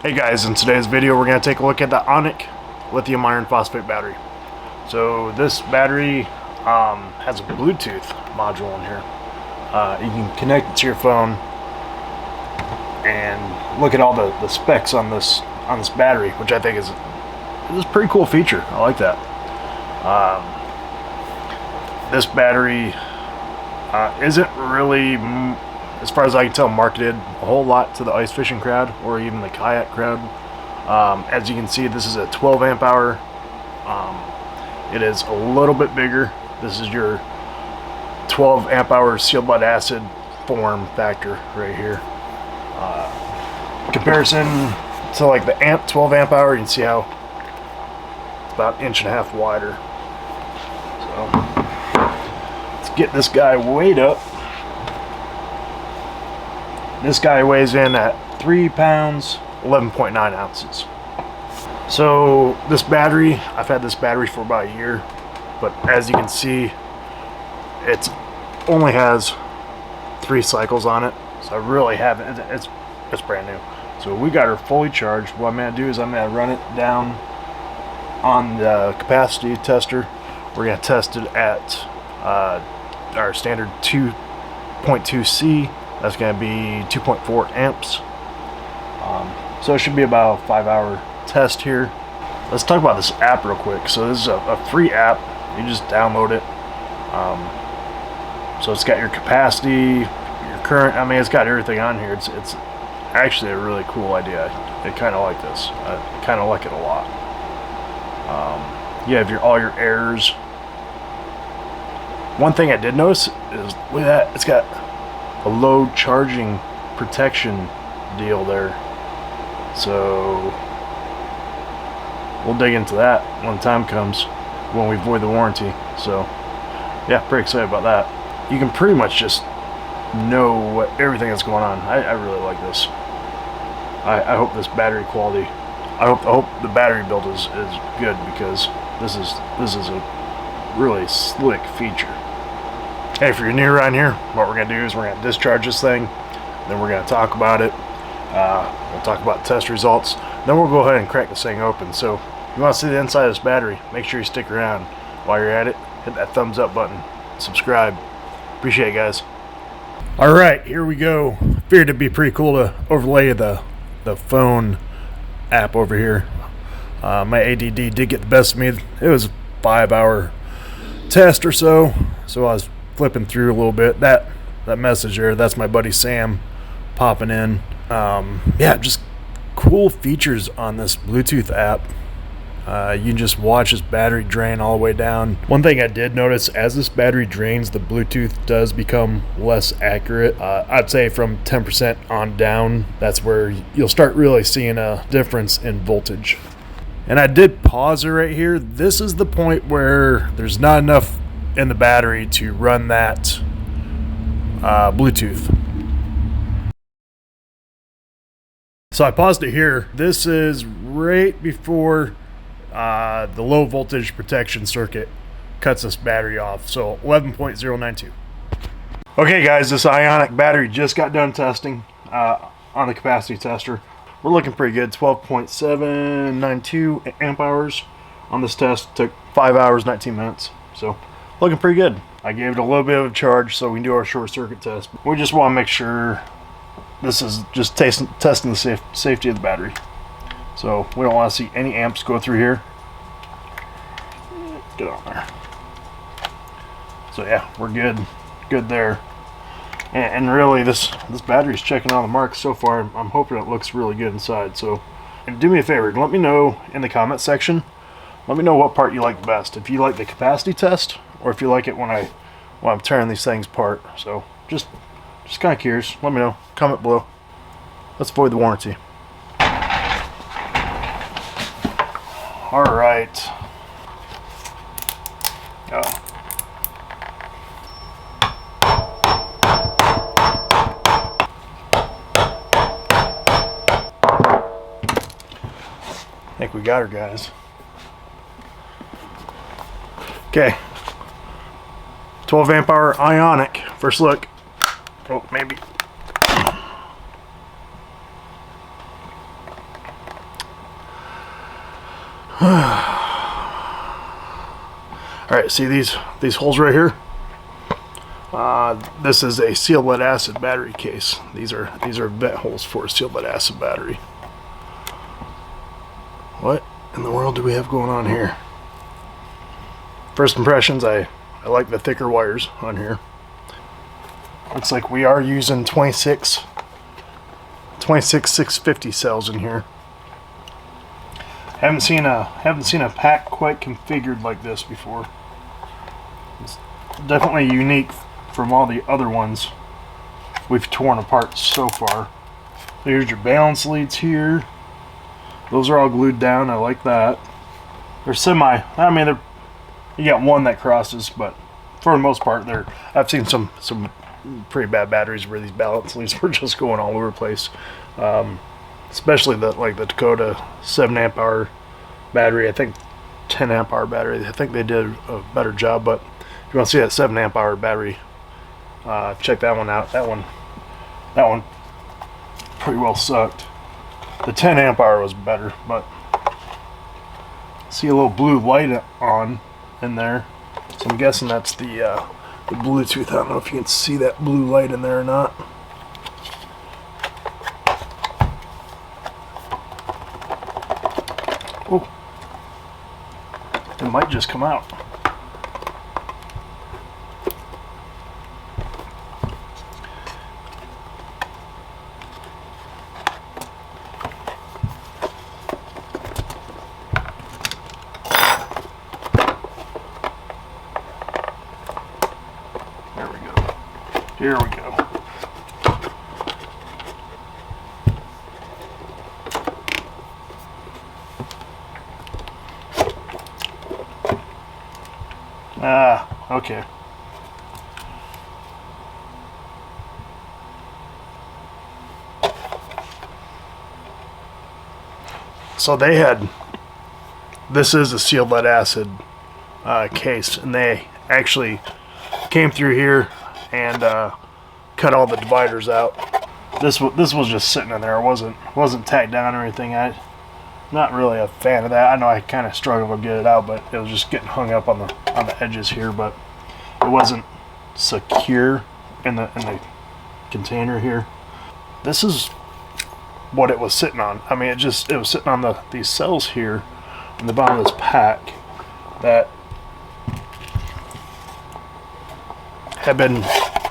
Hey guys, in today's video we're going to take a look at the IONIC lithium iron phosphate battery. So this battery has a Bluetooth module in here. You can connect it to your phone and look at all the specs on this battery, which I think is a pretty cool feature. I like that. This battery isn't really, as far as I can tell, marketed a whole lot to the ice fishing crowd or even the kayak crowd. As you can see, this is a 12 amp hour. It is a little bit bigger. This is your 12 amp hour sealed lead acid form factor right here. Comparison to like the 12 amp hour, you can see how it's about 1.5 inches wider. So let's get this guy weighed up. This guy weighs in at 3 pounds, 11.9 ounces. So this battery, I've had this battery for about a year, but as you can see, it only has 3 cycles on it. So I really haven't, it's brand new. So we got her fully charged. What I'm gonna do is I'm gonna run it down on the capacity tester. We're gonna test it at our standard 2.2C. That's going to be 2.4 amps. So it should be about a 5-hour test here. Let's talk about this app real quick. So this is a free app. You just download it. So it's got your capacity, your current. I mean, it's got everything on here. It's actually a really cool idea. I kind of like this. I kind of like it a lot. You have all your errors. One thing I did notice is look at that. It's got a low charging protection deal there, so we'll dig into that when the time comes, when we void the warranty. So yeah, pretty excited about that. You can pretty much just know everything that's going on. I really like this. I hope this battery quality, I hope the battery build is good, because this is a really slick feature. Hey, if you're new around here, what we're going to do is we're going to discharge this thing, then we're going to talk about it. We'll talk about test results, then we'll go ahead and crack this thing open. So if you want to see the inside of this battery, make sure you stick around. While you're at it, hit that thumbs up button, subscribe. Appreciate it, guys. Alright, here we go. Figured it'd be pretty cool to overlay the phone app over here. My ADD did get the best of me. It was a 5-hour test or so, so I was flipping through a little bit. That message there, that's my buddy Sam popping in. Yeah, just cool features on this Bluetooth app. You can just watch this battery drain all the way down. One thing I did notice, as this battery drains, the Bluetooth does become less accurate. I'd say from 10% on down, that's where you'll start really seeing a difference in voltage. And I did pause it right here. This is the point where there's not enough in the battery to run that Bluetooth. So I paused it here. This is right before the low voltage protection circuit cuts this battery off. So 11.092. Okay guys, this IONIC battery just got done testing on the capacity tester. We're looking pretty good. 12.792 amp hours on this test. Took 5 hours 19 minutes. So looking pretty good. I gave it a little bit of a charge so we can do our short circuit test. We just want to make sure this is just testing the safety of the battery. So we don't want to see any amps go through here. Get on there. So yeah, we're good there. And really, this battery's checking all the marks so far. I'm hoping it looks really good inside. So do me a favor, let me know in the comment section. Let me know what part you like the best. If you like the capacity test, or if you like it when I'm tearing these things apart. So just kind of curious. Let me know. Comment below. Let's void the warranty. All right. Oh. I think we got her, guys. Okay. 12 amp hour IONIC. First look. Oh, maybe. Alright, see these holes right here? This is a sealed lead acid battery case. These are vent holes for a sealed lead acid battery. What in the world do we have going on here? First impressions, I like the thicker wires on here. Looks like we are using 26 650 cells in here. Haven't seen a pack quite configured like this before. It's definitely unique from all the other ones we've torn apart so far. Here's your balance leads here. Those are all glued down. I like that. They're I mean, you got one that crosses, but for the most part, I've seen some pretty bad batteries where these balance leads were just going all over the place. Especially the Dakota 7 amp hour battery. I think 10 amp hour battery. I think they did a better job. But if you want to see that 7 amp hour battery, check that one out. That one pretty well sucked. The 10 amp hour was better, but see a little blue light on in there. So I'm guessing that's the Bluetooth. I don't know if you can see that blue light in there or not. Oh, it might just come out. There we go. Here we go. Okay. So this is a sealed lead acid case, and they actually came through here and cut all the dividers out. This was just sitting in there. It wasn't tacked down or anything. I'm not really a fan of that. I know I kind of struggled to get it out, but it was just getting hung up on the edges here. But it wasn't secure in the container here. This is what it was sitting on. I mean, it was sitting on these cells here in the bottom of this pack that have been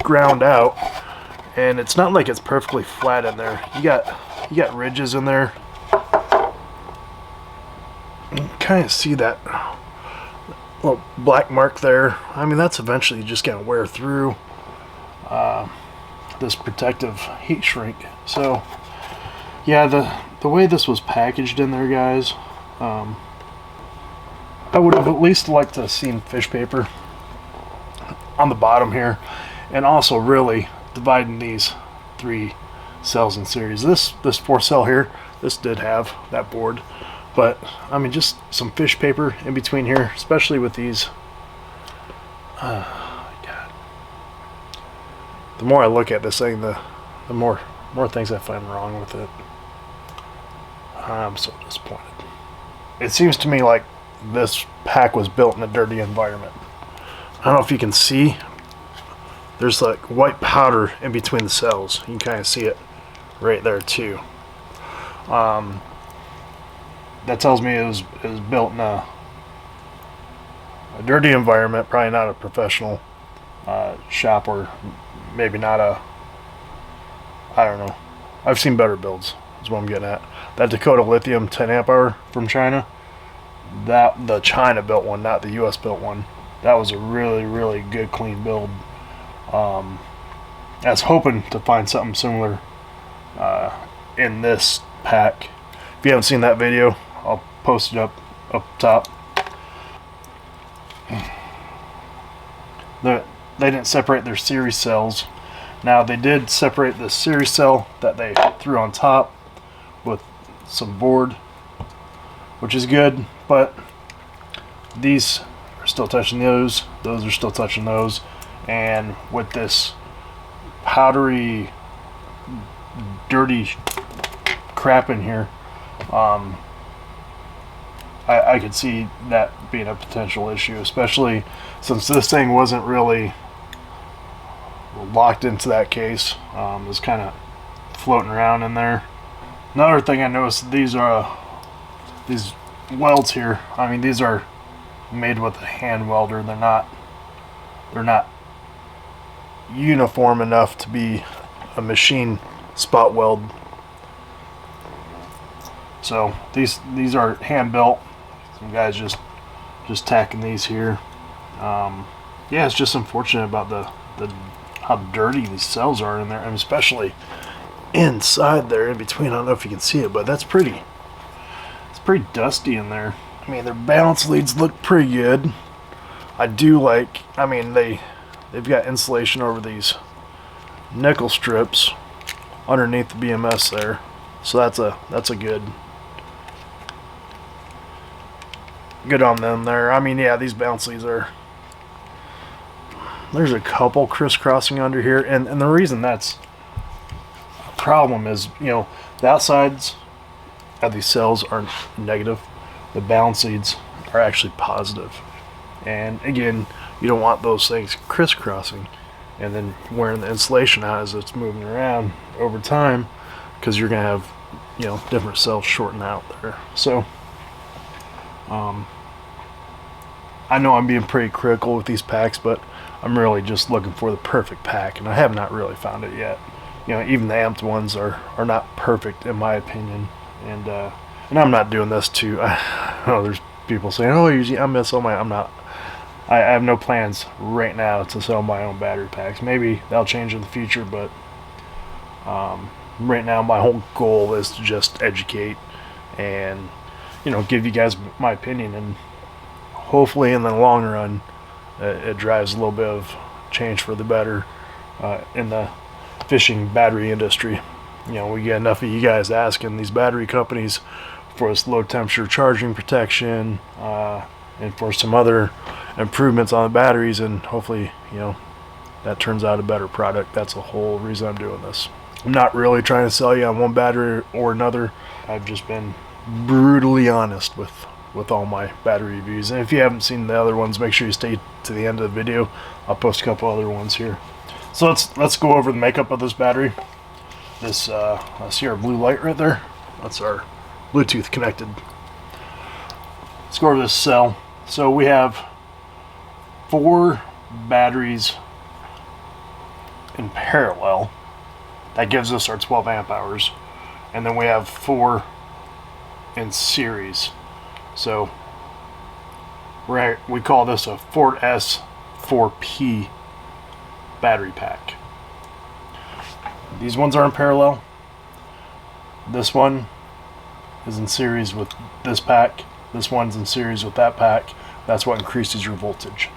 ground out, and it's not like it's perfectly flat in there. You got ridges in there. You can kind of see that little black mark there. I mean, that's eventually just gonna wear through this protective heat shrink. So yeah, the way this was packaged in there, guys, I would have at least liked to have seen fish paper on the bottom here, and also really dividing these 3 cells in series. This 4 cell here, this did have that board, but I mean, just some fish paper in between here, especially with these. God. The more I look at this thing, the more things I find wrong with it. I'm so disappointed. It seems to me like this pack was built in a dirty environment. I don't know if you can see. There's like white powder in between the cells. You can kind of see it right there too. That tells me it was built in a dirty environment, probably not a professional shop, or maybe not I don't know. I've seen better builds, is what I'm getting at. That Dakota Lithium 10 amp hour from China, the China built one, not the US built one. That was a really, really good, clean build. I was hoping to find something similar in this pack. If you haven't seen that video, I'll post it up top. They didn't separate their series cells. Now, they did separate the series cell that they threw on top with some board, which is good, but these are still touching those are still touching those, and with this powdery, dirty crap in here, I could see that being a potential issue, especially since this thing wasn't really locked into that case. It was kind of floating around in there. Another thing I noticed, these welds here, I mean, these are made with a hand welder. They're not uniform enough to be a machine spot weld. So these are hand built. Some guys just tacking these here. Yeah, it's just unfortunate about the how dirty these cells are in there, and especially inside there, in between. I don't know if you can see it, but it's pretty dusty in there. I mean, their balance leads look pretty good. I do like, I mean, they've got insulation over these nickel strips underneath the BMS there, so that's a good on them there. I mean, yeah, these balance leads are, there's a couple crisscrossing under here, and the reason that's a problem is, you know, the outsides of these cells are negative, the balance leads are actually positive. And again, you don't want those things crisscrossing and then wearing the insulation out as it's moving around over time, because you're gonna have, you know, different cells shorten out there. So I know I'm being pretty critical with these packs, but I'm really just looking for the perfect pack, and I have not really found it yet. You know, even the amped ones are not perfect in my opinion, and I'm not doing this to I know there's people saying, oh, I'm gonna sell my, I'm not. I have no plans right now to sell my own battery packs. Maybe that'll change in the future, but right now my whole goal is to just educate and, you know, give you guys my opinion, and hopefully in the long run it drives a little bit of change for the better in the fishing battery industry. You know, we get enough of you guys asking these battery companies for this low temperature charging protection and for some other improvements on the batteries, and hopefully, you know, that turns out a better product. That's the whole reason I'm doing this. I'm not really trying to sell you on one battery or another. I've just been brutally honest with all my battery reviews, and if you haven't seen the other ones, make sure you stay to the end of the video. I'll post a couple other ones here. So let's go over the makeup of this battery. This I see our blue light right there. That's our Bluetooth connected. Let's go over this cell. So we have 4 batteries in parallel. That gives us our 12 amp hours, and then we have 4 in series. So we call this a 4S4P battery pack. These ones are in parallel. This one is in series with this pack. This one's in series with that pack. That's what increases your voltage.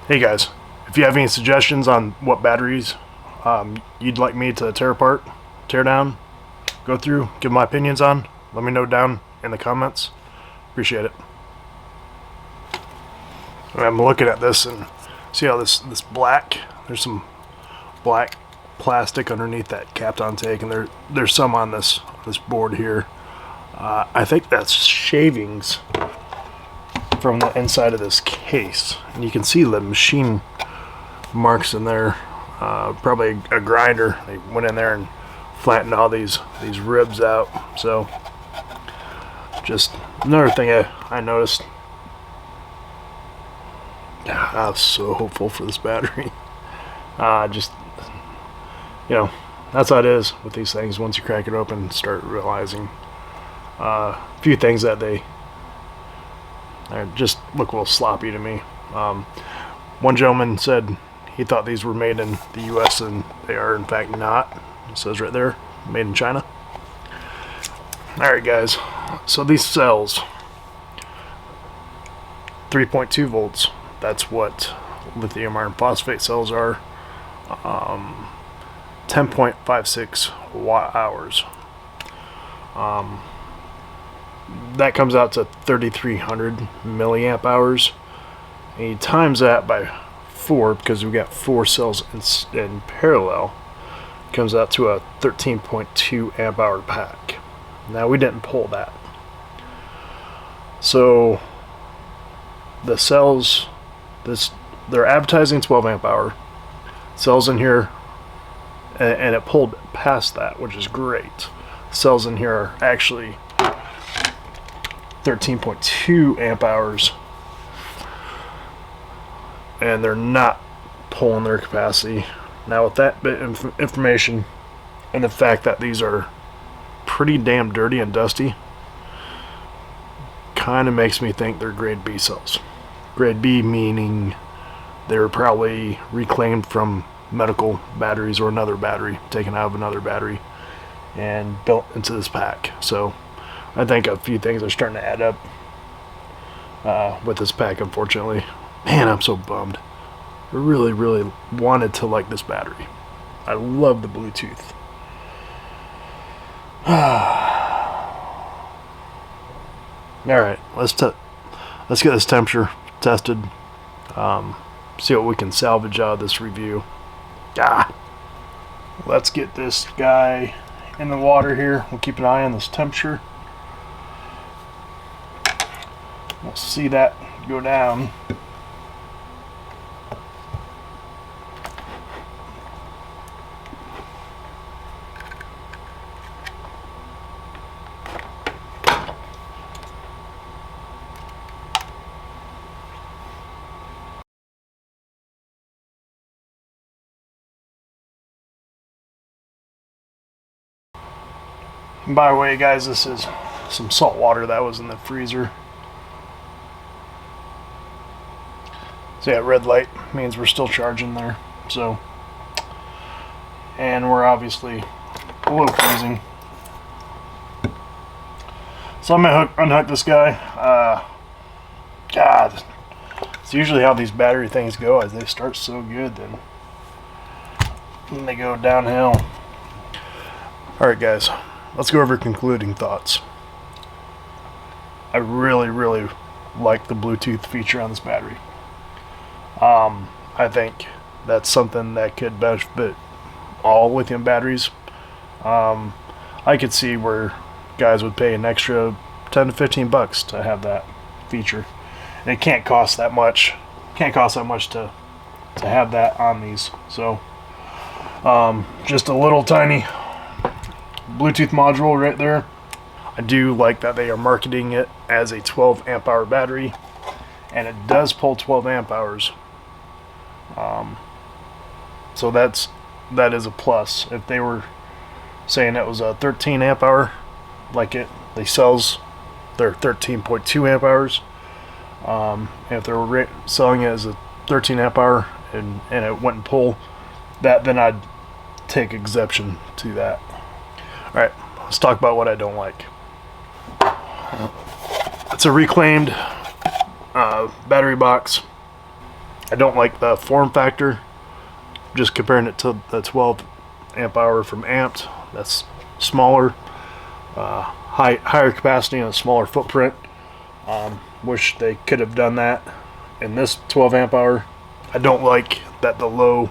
Hey guys, if you have any suggestions on what batteries you'd like me to tear apart, tear down, go through, give my opinions on, let me know down in the comments. Appreciate it. I'm looking at this and see how this black, there's some black plastic underneath that Kapton tank, and there's some on this board here. I think that's shavings from the inside of this case, and you can see the machine marks in there. Probably a grinder. They went in there and flattened all these ribs out. So just another thing I noticed. I was so hopeful for this battery. Just, you know, that's how it is with these things. Once you crack it open, start realizing a few things that they just look a little sloppy to me. One gentleman said he thought these were made in the US, and they are in fact not. It says right there, made in China. Alright guys, so these cells, 3.2 volts, that's what lithium iron phosphate cells are. 10.56 watt hours. That comes out to 3,300 milliamp hours. And you times that by 4, because we've got 4 cells in parallel, comes out to a 13.2 amp hour pack. Now we didn't pull that. So the cells, they're advertising 12 amp hour cells in here, and it pulled past that, which is great. Cells in here are actually 13.2 amp hours, and they're not pulling their capacity. Now with that bit of information and the fact that these are pretty damn dirty and dusty, kind of makes me think they're grade B cells. Grade B meaning they're probably reclaimed from medical batteries or another battery, taken out of another battery and built into this pack. So I think a few things are starting to add up with this pack, unfortunately. Man, I'm so bummed. I really, really wanted to like this battery. I love the Bluetooth. Alright, let's get this temperature tested. See what we can salvage out of this review. Let's get this guy in the water here. We'll keep an eye on this temperature. We'll see that go down. And by the way, guys, this is some salt water that was in the freezer. So yeah, red light means we're still charging there. So, and we're obviously below freezing. So I'm gonna unhook this guy. God, it's usually how these battery things go. As they start so good, then they go downhill. All right, guys. Let's go over concluding thoughts. I really, really like the Bluetooth feature on this battery. I think that's something that could benefit all lithium batteries. I could see where guys would pay an extra 10 to 15 bucks to have that feature. And it can't cost that much. Can't cost that much to have that on these. So, just a little tiny Bluetooth module right there. I do like that they are marketing it as a 12 amp hour battery, and it does pull 12 amp hours. So that is a plus. If they were saying it was a 13 amp hour, like they sells, they're 13.2 amp hours. And if they were selling it as a 13 amp hour and it wouldn't pull that, then I'd take exception to that. Alright, let's talk about what I don't like. It's a reclaimed battery box. I don't like the form factor. Just comparing it to the 12 amp hour from Amped, that's smaller, higher capacity and a smaller footprint. Wish they could have done that in this 12 amp hour. I don't like that the low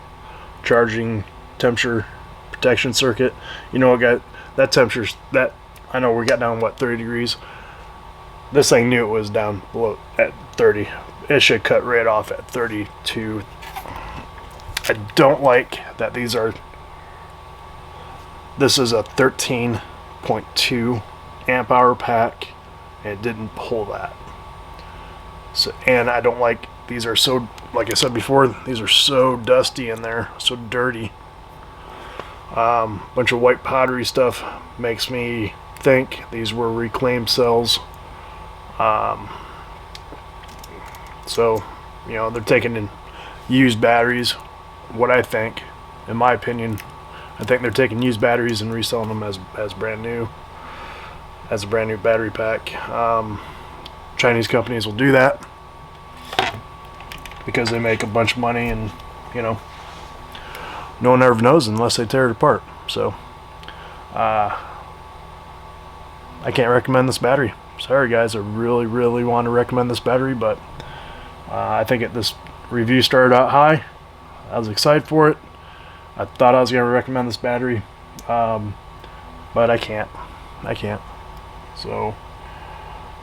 charging temperature protection circuit. You know what, guys? That temperature's that, I know we got down what, 30 degrees. This thing knew it was down below at 30. It should cut right off at 32. I don't like that this is a 13.2 amp hour pack and it didn't pull that. So, and I don't like these are so, like I said before, these are so dusty in there, so dirty. Bunch of white powdery stuff makes me think these were reclaimed cells. So, you know, they're taking in used batteries. What I think, in my opinion, I think they're taking used batteries and reselling them as brand new, as a brand new battery pack. Chinese companies will do that because they make a bunch of money, and you know, no one ever knows unless they tear it apart. So I can't recommend this battery. Sorry guys, I really, really want to recommend this battery, but I think this review started out high. I was excited for it. I thought I was going to recommend this battery, but I can't. So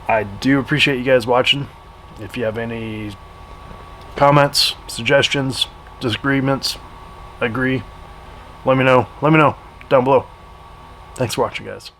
I do appreciate you guys watching. If you have any comments, suggestions, disagreements, agree, let me know. Let me know down below. Thanks for watching, guys.